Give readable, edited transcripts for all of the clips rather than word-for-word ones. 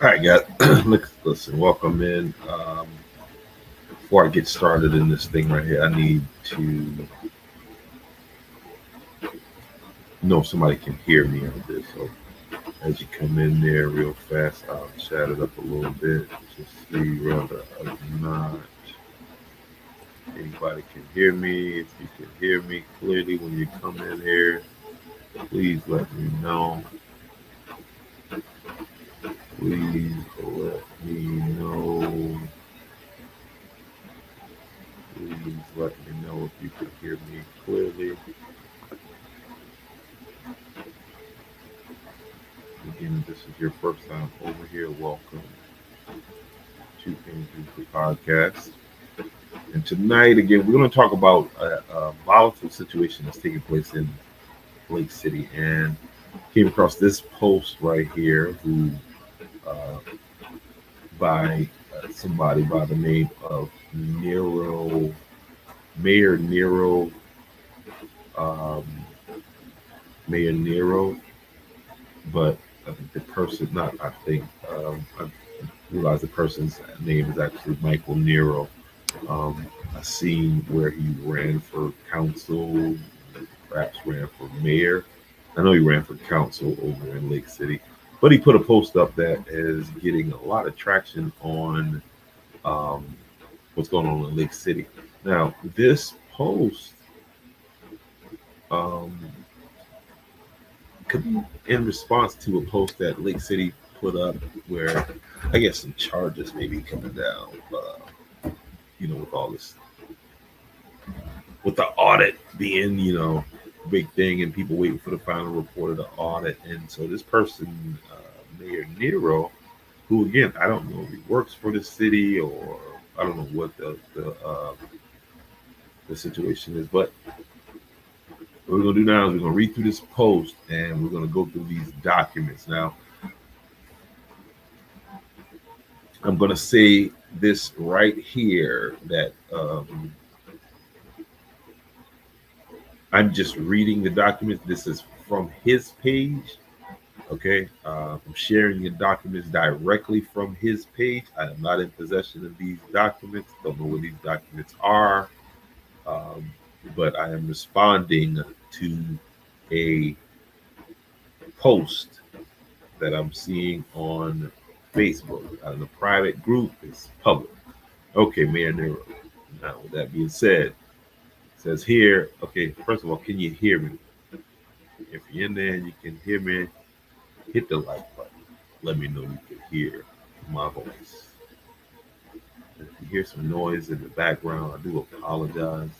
All right, guys. Listen, welcome in. Before I get started in this thing right here, I need to know if somebody can hear me on this. So as you come in there real fast, I'll chat it up a little bit to see whether or not anybody can hear me. If you can hear me clearly when you come in here, please let me know. Please let me know. Please let me know if you can hear me clearly. Again, if this is your first time over here, welcome to the podcast. And tonight, again, we're going to talk about a volatile situation that's taking place in Lake City. And came across this post right here, who uh, by somebody by the name of Nero, Mayor Nero, um, Mayor Nero. But I think the person, not I think, I realize the person's name is actually Michael Nero. I seen where he ran for council, perhaps ran for mayor. I know he ran for council over in Lake City, but he put a post up that is getting a lot of traction on um, what's going on in Lake City. Now, this post um, could be in response to a post that Lake City put up where I guess some charges may be coming down, with all this, with the audit being, big thing and people waiting for the final report of the audit. And so this person, Mayor Nero, who again, I don't know if he works for the city or I don't know what the situation is, but what we're gonna do now is we're gonna read through this post and we're gonna go through these documents. Now, I'm gonna say this right here that I'm just reading the documents. This is from his page. Okay, I'm sharing the documents directly from his page. I am not in possession of these documents. Don't know what these documents are, um, but I am responding to a post that I'm seeing on Facebook. The private group is public. Okay, Mayor Nero. Now, with that being said, it says here, okay, first of all, can you hear me? If you're in there and you can hear me, hit the like button. Let me know you can hear my voice. If you hear some noise in the background, I do apologize.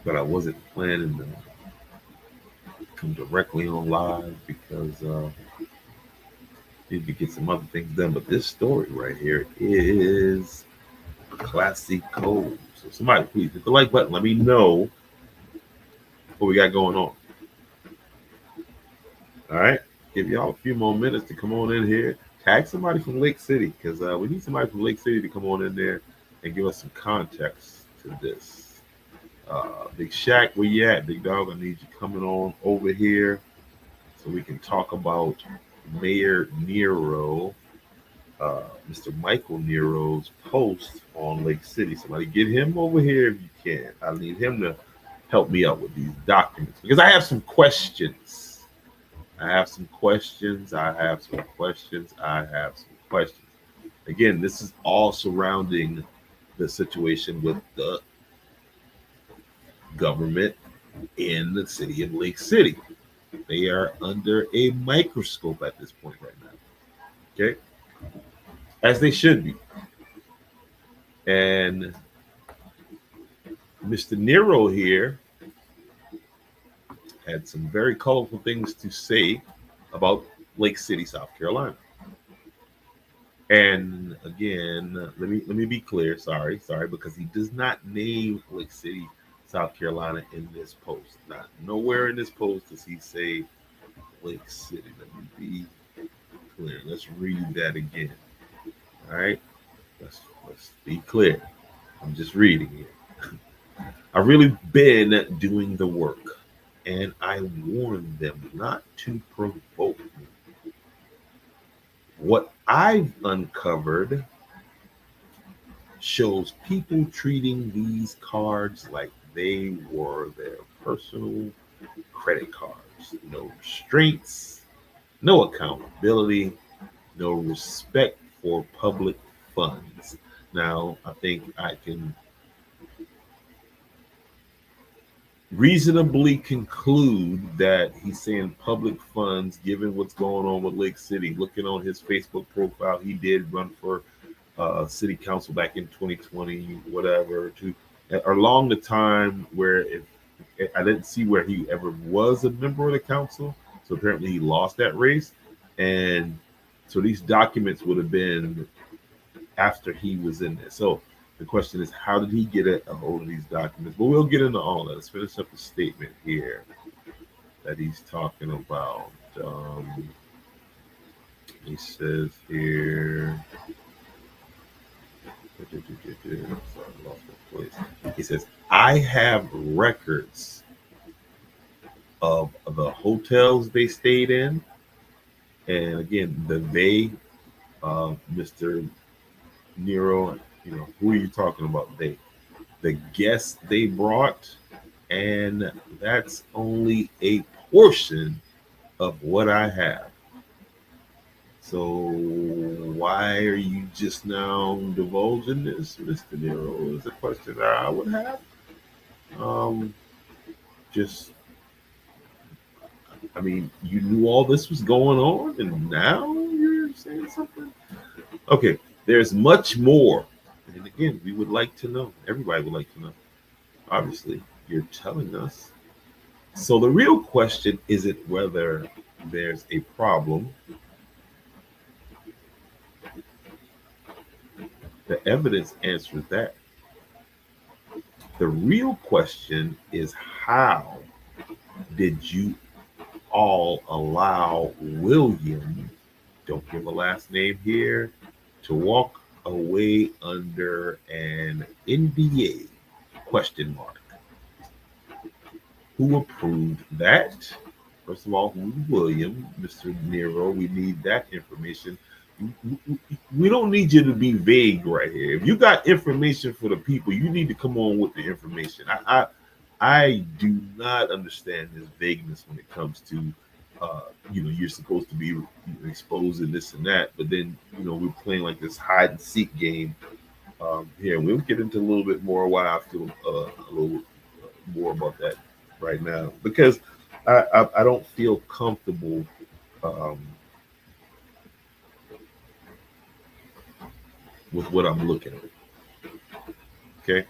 But I wasn't planning to come directly on live because need to get some other things done. But this story right here is classic code. So somebody please hit the like button. Let me know what we got going on. All right. Give y'all a few more minutes to come on in here. Tag somebody from Lake City because we need somebody from Lake City to come on in there and give us some context to this. Big Shaq, where you at, big dog? I need you coming on over here so we can talk about Mayor Nero, Mr. Michael Nero's post on Lake City. Somebody get him over here if you can. I need him to help me out with these documents because I have some questions. I have some questions. Again, this is all surrounding the situation with the government in the city of Lake City. They are under a microscope at this point right now. Okay? As they should be. And Mr. Nero here had some very colorful things to say about Lake City, South Carolina. And again, let me be clear. Sorry, because he does not name Lake City, South Carolina in this post. Not nowhere in this post does he say Lake City. Let me be clear. Let's read that again. All right, let's be clear. I'm just reading here. I've really been doing the work and I warned them not to provoke me. What I've uncovered shows people treating these cards like they were their personal credit cards. No restraints, no accountability, no respect for public funds. Now, I think I can reasonably conclude that he's saying public funds, given what's going on with Lake City. Looking on his Facebook profile, he did run for city council back in 2020, whatever, to along the time where if I didn't see where he ever was a member of the council. So apparently he lost that race. And so these documents would have been after he was in there. So the question is, how did he get a hold of these documents? But we'll get into all that. Let's finish up the statement here that he's talking about. He says here, sorry, I lost my place. He says, I have records of the hotels they stayed in. And again, Mr. Nero, who are you talking about? The guests they brought, and that's only a portion of what I have. So why are you just now divulging this, Mr. Nero? Is a question that I would have. Um, just, I mean, you knew all this was going on, and now you're saying something. Okay, there's much more. And again, we would like to know. Everybody would like to know. Obviously, you're telling us. So the real question isn't whether there's a problem. The evidence answers that. The real question is, how did you all allow William, don't give a last name here, to walk away under an NDA? Question mark. Who approved that? First of all, who's William, Mr. Nero? We need that information. We don't need you to be vague right here. If you got information for the people, you need to come on with the information. I do not understand this vagueness when it comes to, you're supposed to be exposing this and that, but then, we're playing like this hide and seek game here. We'll get into a little bit more why I feel a little more about that right now, because I don't feel comfortable with what I'm looking at. Okay.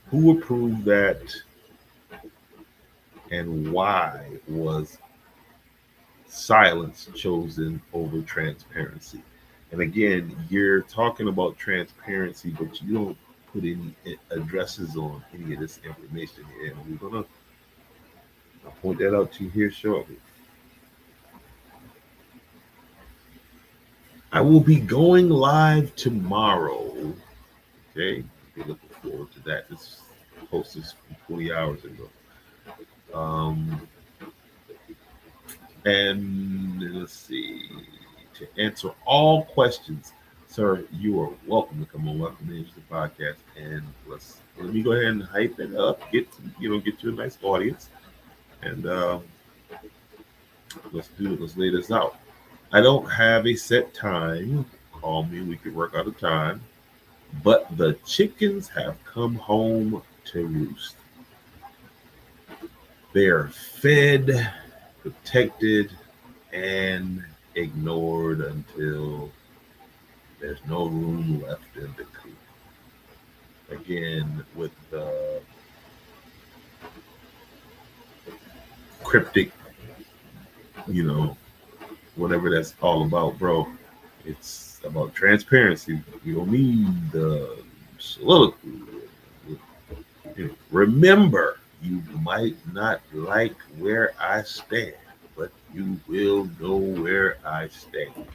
Who approved that, and why was silence chosen over transparency? And again, you're talking about transparency, but you don't put any addresses on any of this information here. And we're going to point that out to you here shortly. I will be going live tomorrow. Okay. Be looking forward to that. This post is 20 hours ago. And let's see, to answer all questions, sir, you are welcome to come on. Welcome into the podcast, and let me go ahead and hype it up. Get you a nice audience, and let's do it. Let's lay this out. I don't have a set time. Call me. We could work out a time. But the chickens have come home to roost. They're fed, protected, and ignored until there's no room left in the coop. Again, with the cryptic, whatever that's all about, bro. It's about transparency. You don't need the soliloquy. Remember, you might not like where I stand, but you will know where I stand.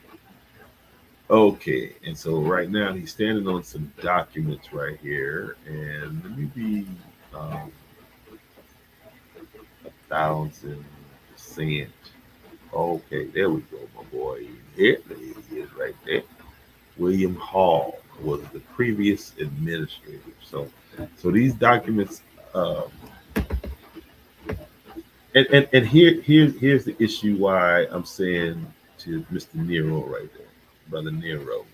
Okay, and so right now he's standing on some documents right here, and let me be 1,000%. Okay, there we go, my boy. Here he is right there. William Hall was the previous administrator. So these documents, um, and here's the issue why I'm saying to Mr. Nero right there, brother Nero.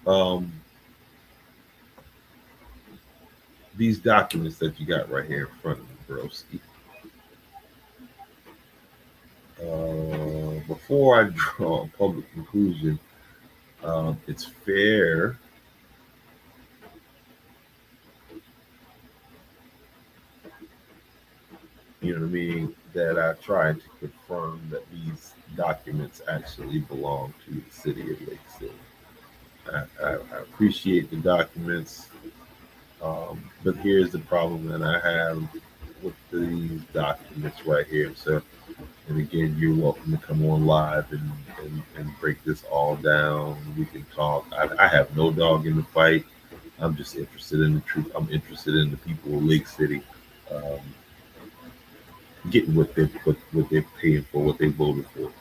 Um, these documents that you got right here in front of you, broski. Before I draw a public conclusion, it's fair, you know what I mean, that I try to confirm that these documents actually belong to the city of Lake City. I appreciate the documents, but here's the problem that I have with these documents right here. So, and again, you're welcome to come on live and break this all down. We can talk. I have no dog in the fight. I'm just interested in the truth. I'm interested in the people of Lake City um, getting what they're paying for, what they voted for.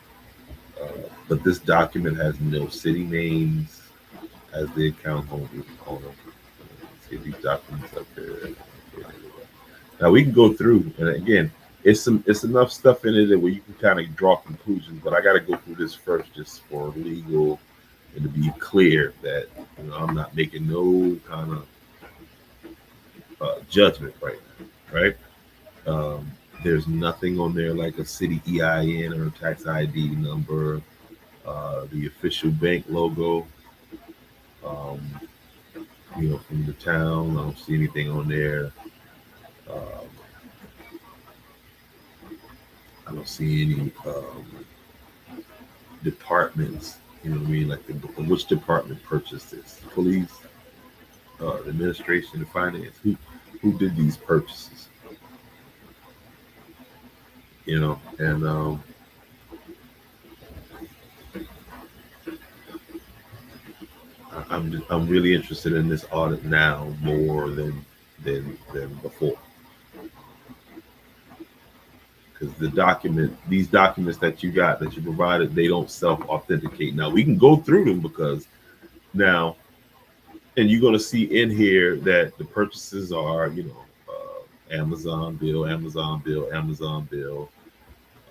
But this document has no city names as the account owner. See these documents up there. Now we can go through, and again, it's enough stuff in it that where you can kind of draw conclusions. But I got to go through this first, just for legal and to be clear that I'm not making no kind of judgment right now, right? There's nothing on there like a city EIN or a tax ID number, the official bank logo, um, from the town. I don't see anything on there. Um, I don't see any departments. You know what I mean? Like which department purchased this? Police, the administration, the finance. Who did these purchases? And I'm really interested in this audit now more than before, because these documents that you provided, they don't self authenticate. Now we can go through them because now, and you're going to see in here that the purchases are Amazon bill, Amazon bill, Amazon bill.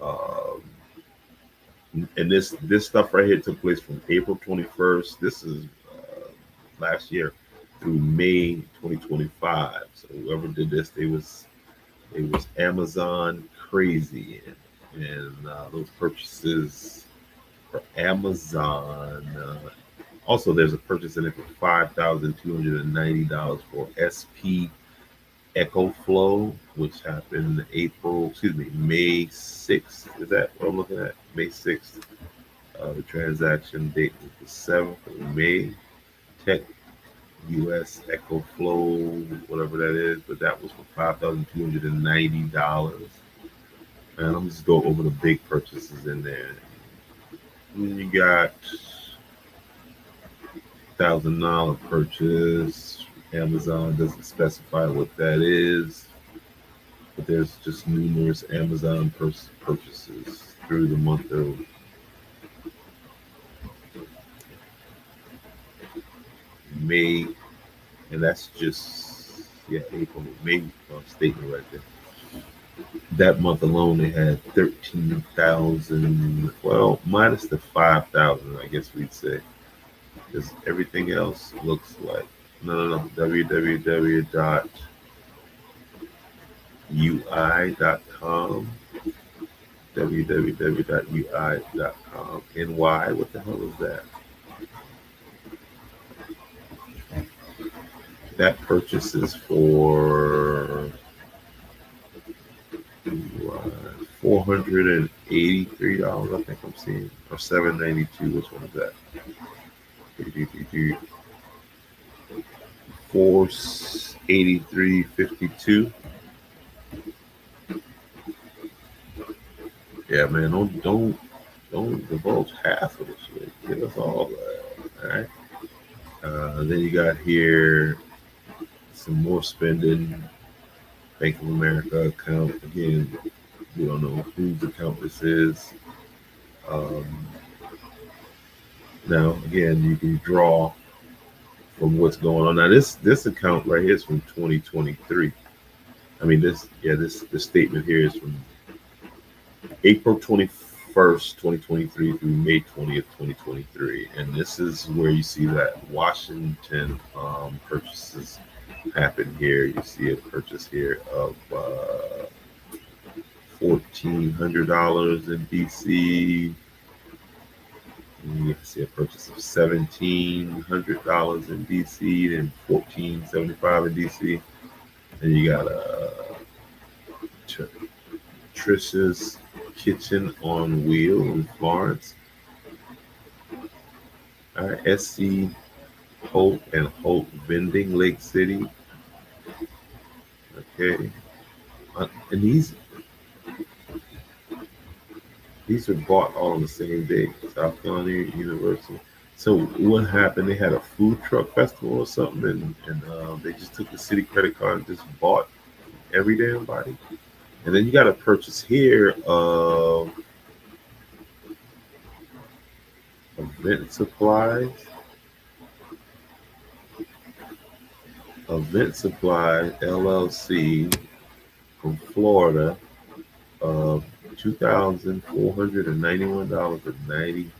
Um, and this stuff right here took place from April 21st. This is last year through May 2025. So whoever did this, it was Amazon crazy, and those purchases for Amazon. Also, there's a purchase in it for $5,290 for SP Echo Flow, which happened May 6th. Is that what I'm looking at? May 6th. The transaction date was the 7th of May. Tech US Echo Flow, whatever that is, but that was for $5,290. And I'm just go over the big purchases in there. And you got $1,000 purchase. Amazon doesn't specify what that is, but there's just numerous Amazon purchases through the month of May, and that's just April, May statement right there. That month alone, they had 13,000. Well, minus the 5,000, I guess we'd say, because everything else looks like no. www.ui.com. www.ui.com. NY, what the hell is that? That purchase is for $483, I think I'm seeing, or $792. Which one is that? 483.52. Yeah, man, don't divulge half of this shit. Give us all that. All right. Then you got here some more spending. Bank of America account. Again, we don't know whose account this is. Um, Now, again, you can draw from what's going on. Now, this account right here is from 2023. I mean, this statement here is from April 21st, 2023 through May 20th, 2023, and this is where you see that Washington purchases happen here. You see a purchase here of $1,400 in DC. You can see a purchase of $1,700 in DC, then $1,475 in DC. And you got Trisha's Kitchen on Wheel in Florence. SC Holt and Holt Vending, Lake City. Okay. And these were bought all on the same day, South Carolina University. So what happened? They had a food truck festival or something, and they just took the city credit card and just bought every damn body. And then you got a purchase here of event supplies. Event Supplies LLC from Florida of $2,491.91.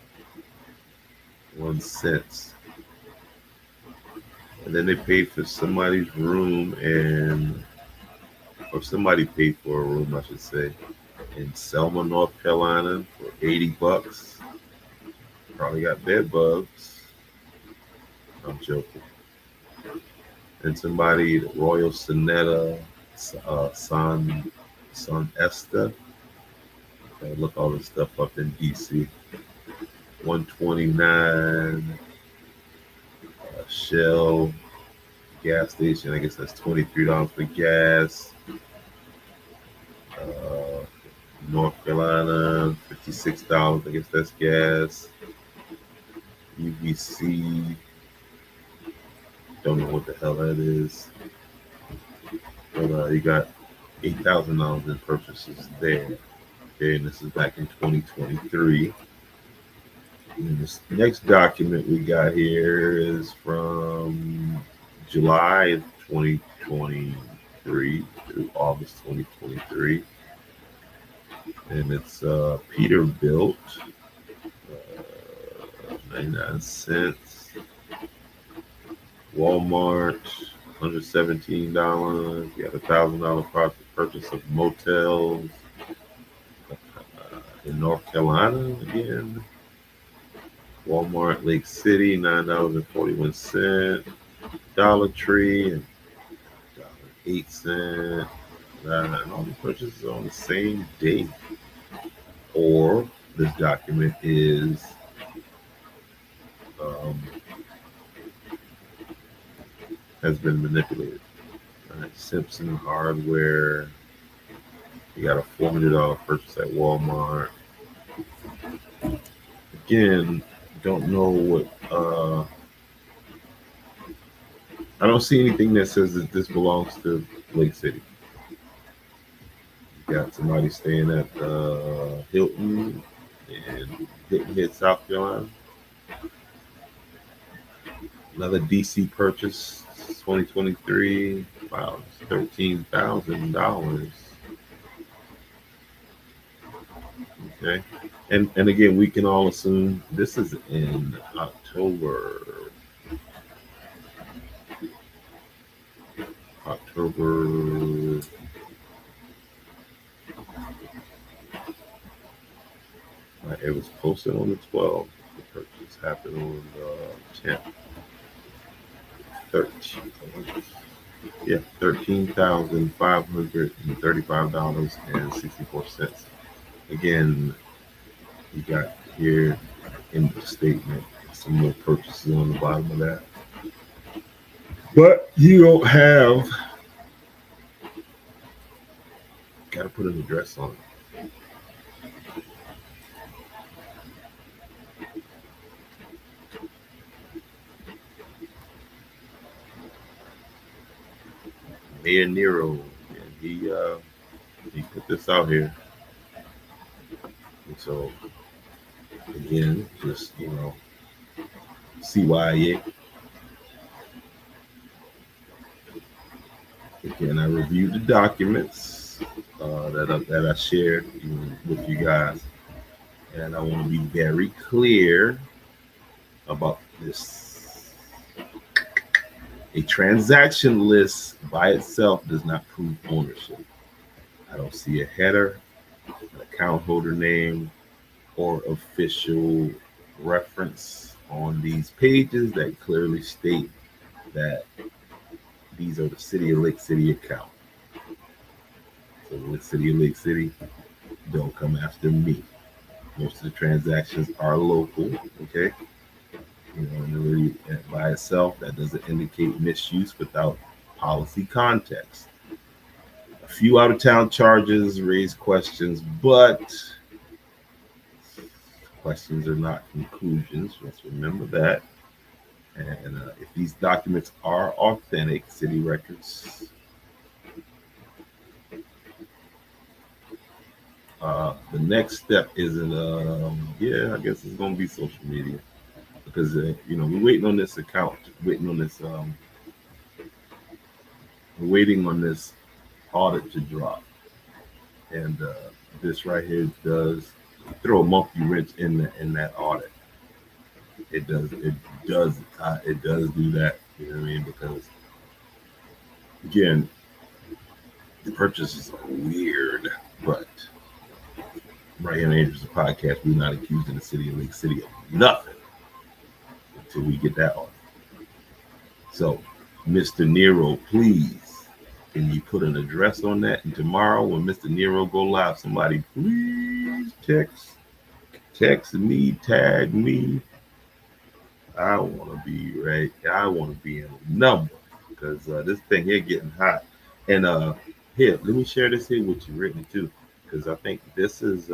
And then they paid for somebody's room or somebody paid for a room, I should say, in Selma, North Carolina for $80. Probably got bed bugs. I'm joking. And somebody, Royal Sonetta, Son Esther. Look all this stuff up in DC. 129 Shell gas station. I guess that's $23 for gas. North Carolina, $56. I guess that's gas. UBC. Don't know what the hell that is. But you got $8,000 in purchases there. Okay, and this is back in 2023. And this next document we got here is from July of 2023 through August 2023. And it's Peterbilt, 99 cents. Walmart, $117. You got $1,000 purchase of motels in North Carolina again. Walmart, Lake City, $9.41. Dollar Tree, $1.08. And all the purchases are on the same day. Or this document is has been manipulated. Simpson Hardware. You got a $400 purchase at Walmart. Again, don't know what. I don't see anything that says that this belongs to Lake City. You got somebody staying at Hilton in Hilton Head, South Carolina. Another DC purchase, 2023. Wow, it's $13,000. Okay, and again, we can all assume this is in October. It was posted on the 12th. The purchase happened on the 10th. $13,535.64. Again, you got here in the statement some more purchases on the bottom of that. But you don't have, got to put an address on it. Mayor Nero, he put this out here. And so again, just CYA. Again, I reviewed the documents that I shared with you guys, and I want to be very clear about this. A transaction list by itself does not prove ownership. I don't see a header, an account holder name, or official reference on these pages that clearly state that these are the City of Lake City account. So the City of Lake City, don't come after me. Most of the transactions are local, okay? And really by itself, that doesn't indicate misuse without policy context. A few out of town charges raise questions, but questions are not conclusions. Let's remember that. And if these documents are authentic, city records, the next step isn't, I guess it's going to be social media. Because, we're waiting on this account, we're waiting on this audit to drop. And this right here does throw a monkey wrench in that audit. It does do that. You know what I mean? Because again, the purchases are weird, but right here on Andrew's podcast, we're not accusing the City of Lake City of nothing until we get that audit. So, Mr. Nero, please, can you put an address on that? And tomorrow, when Mr. Nero go live, somebody please text me, tag me. I want to be right. I want to be in a number because this thing here getting hot. And here, let me share this here with you written too, because I think this is.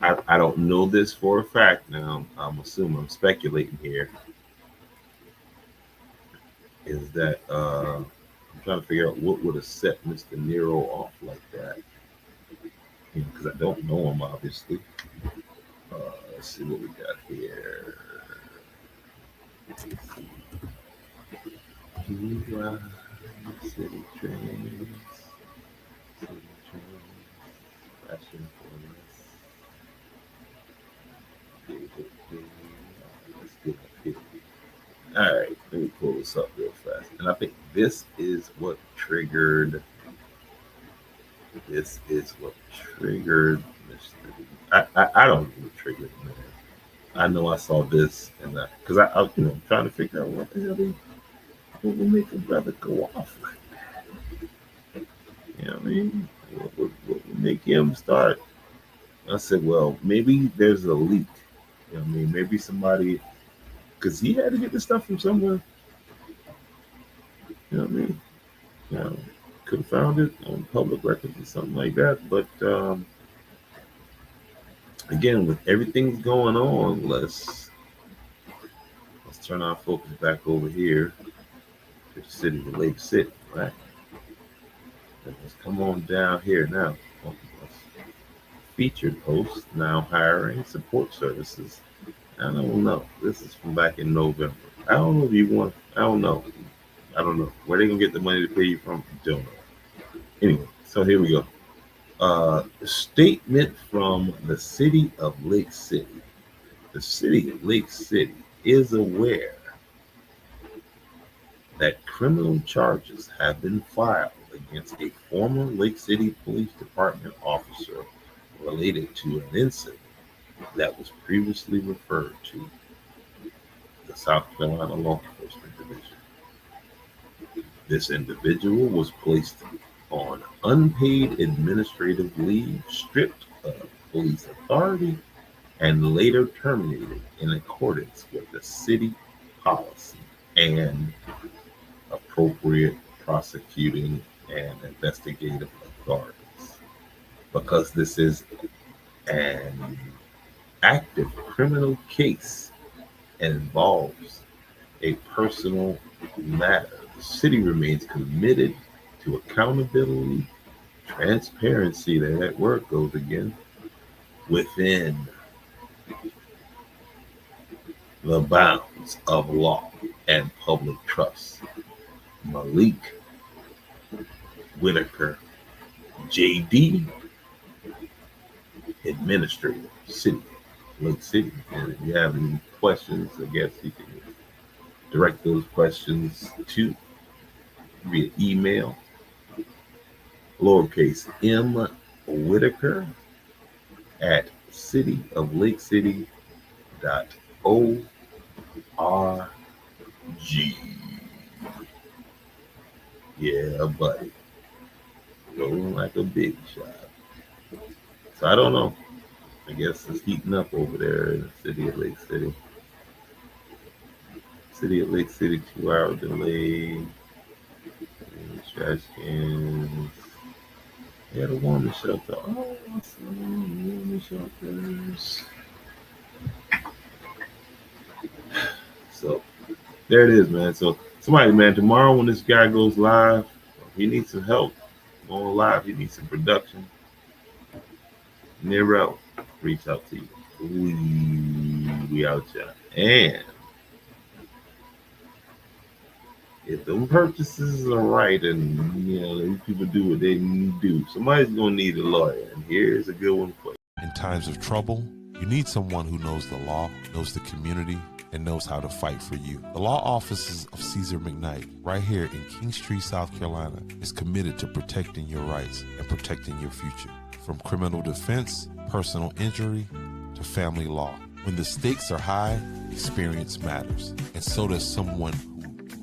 I don't know this for a fact now. I'm assuming I'm speculating here. Is that I'm trying to figure out what would have set Mr. Nero off like that? Because I don't know him obviously. Let's see what we got here. City trains, fashion let's get up here. All right, let me pull this up real fast. And I think this is what triggered. Mr. I don't know what triggered, man. I know I saw this and that because I trying to figure out what the hell what would make a brother go off like that. You know what I mean? What would make him start? I said, well, maybe there's a leak. You know what I mean? Maybe somebody, because he had to get this stuff from somewhere. You know what I mean? Could have found it on public records or something like that. But again, with everything going on, let's turn our focus back over here to the City of Lake City, right? Let's come on down here now. Featured post now hiring support services. I don't know. This is from back in November. I don't know if you want. I don't know. Where they gonna get the money to pay you from? Don't know. Anyway, so here we go. Statement from the City of Lake City. The City of Lake City is aware that criminal charges have been filed against a former Lake City Police Department officer related to an incident that was previously referred to the South Carolina Law Enforcement Division. This individual was placed on unpaid administrative leave, stripped of police authority, and later terminated in accordance with the city policy and appropriate prosecuting and investigative authorities. Because this is an active criminal case and involves a personal matter, the city remains committed to accountability, transparency, there that word goes again, within the bounds of law and public trust. Malik Whitaker, JD, Administrator, Lake City. And if you have any questions, I guess you can direct those questions to via email, lowercase m Whitaker at cityoflakecity.org. Yeah, buddy. Going like a big shot. So I don't know. I guess it's heating up over there in the city of Lake City. City of Lake City, 2-hour delay. Trash cans. They had a warming shelter. Oh, what's the warming shelters? So there it is, man. So somebody, man, tomorrow when this guy goes live, he needs some help going live. He needs some production. Nero, reach out to you. We out here. And if them purchases are right and these people do what they need to do, somebody's gonna need a lawyer. And here's a good one for you. In times of trouble, you need someone who knows the law, knows the community, and knows how to fight for you. The law offices of Caesar McKnight, right here in Kingstree, South Carolina, is committed to protecting your rights and protecting your future. From criminal defense, personal injury, to family law. When the stakes are high, experience matters, and so does someone who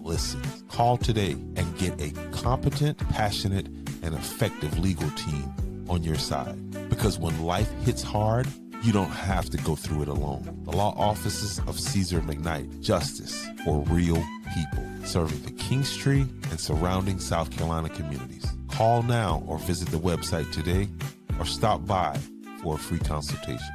listens. Call today and get a competent, passionate, and effective legal team on your side. Because when life hits hard, you don't have to go through it alone. The law offices of Caesar McKnight, justice for real people, serving the Kingstree and surrounding South Carolina communities. Call now or visit the website today or stop by for a free consultation.